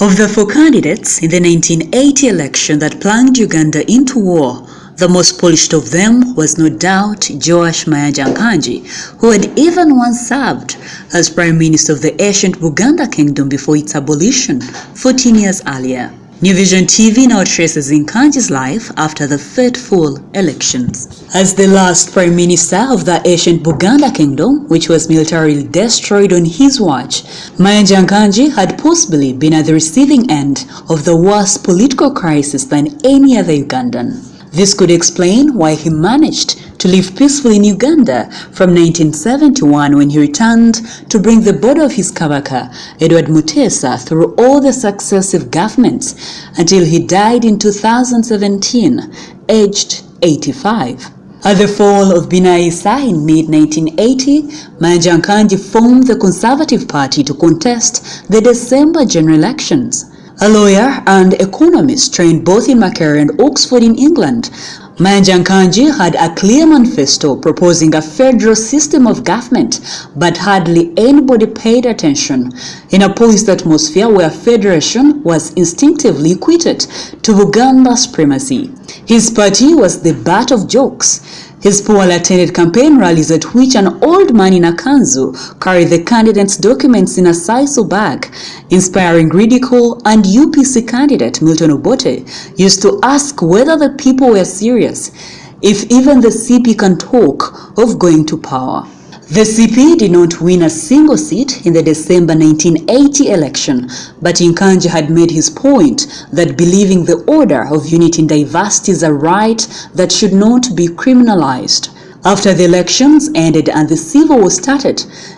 Of the four candidates in the 1980 election that plunged Uganda into war, the most polished of them was no doubt JEHOASH MAYANJA NKANGI, who had even once served as Prime Minister of the ancient Buganda Kingdom before its abolition 14 years earlier. New Vision TV now traces Nkangi's life after the fateful elections. As the last Prime Minister of the ancient Buganda Kingdom, which was militarily destroyed on his watch, Mayanja Nkangi had possibly been at the receiving end of the worst political crisis than any other Ugandan. This could explain why he managed to live peacefully in Uganda from 1971 when he returned to bring the border of his Kabaka, Edward Mutesa, through all the successive governments until he died in 2017, aged 85. At the fall of Binai Issa in mid-1980, Mayanja Nkangi formed the Conservative Party to contest the December general elections. A lawyer and economist trained both in Makerere and Oxford in England, Mayanja Nkangi had a clear manifesto proposing a federal system of government, but hardly anybody paid attention in a poised atmosphere where federation was instinctively equated to Uganda supremacy. His party was the butt of jokes. His poorly attended campaign rallies at which an old man in a kanzu carried the candidate's documents in a sisal bag, inspiring ridicule, and UPC candidate Milton Obote used to ask whether the people were serious, if even the CP can talk of going to power. The CP did not win a single seat in the December 1980 election, but Nkangi had made his point that believing the order of unity in diversity is a right that should not be criminalized. After the elections ended and the civil war started,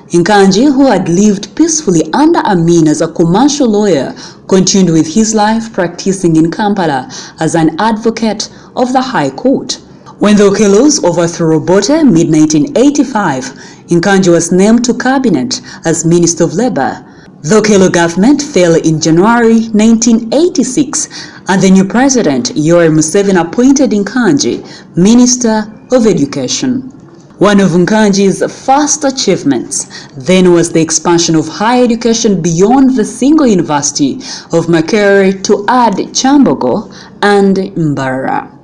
Nkangi, who had lived peacefully under Amin as a commercial lawyer, continued with his life practicing in Kampala as an advocate of the High Court. When the Okellos overthrew Obote mid-1985, Nkangi was named to cabinet as Minister of Labour. The Okello government fell in January 1986, and the new president, Yoweri Museveni, appointed Nkangi Minister of Education. One of Nkangi's first achievements then was the expansion of higher education beyond the single university of Makerere to add Kyambogo and Mbarara.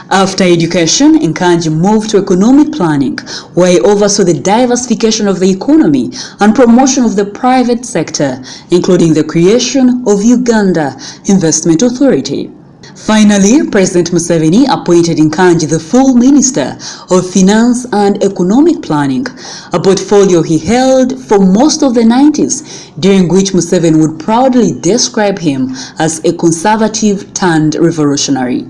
After education, Nkangi moved to economic planning, where he oversaw the diversification of the economy and promotion of the private sector, including the creation of Uganda Investment Authority. Finally, President Museveni appointed Nkangi the full Minister of Finance and Economic Planning, a portfolio he held for most of the 90s, during which Museveni would proudly describe him as a conservative turned revolutionary.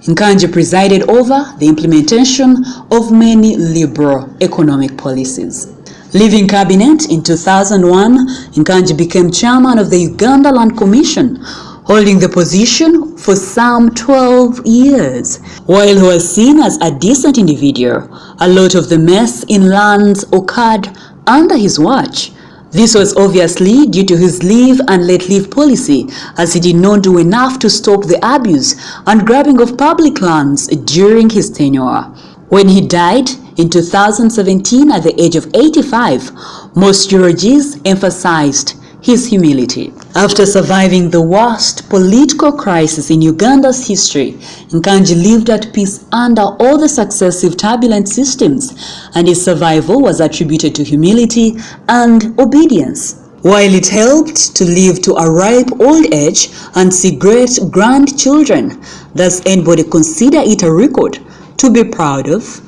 Nkangi presided over the implementation of many liberal economic policies. Leaving cabinet in 2001, Nkangi became chairman of the Uganda Land Commission, holding the position for some 12 years. While he was seen as a decent individual, a lot of the mess in lands occurred under his watch. This was obviously due to his leave and let leave policy, as he did not do enough to stop the abuse and grabbing of public lands during his tenure. When he died in 2017 at the age of 85, most eulogies emphasized his humility. After surviving the worst political crisis in Uganda's history, Nkangi lived at peace under all the successive turbulent systems, and his survival was attributed to humility and obedience. While it helped to live to a ripe old age and see great grandchildren, does anybody consider it a record to be proud of?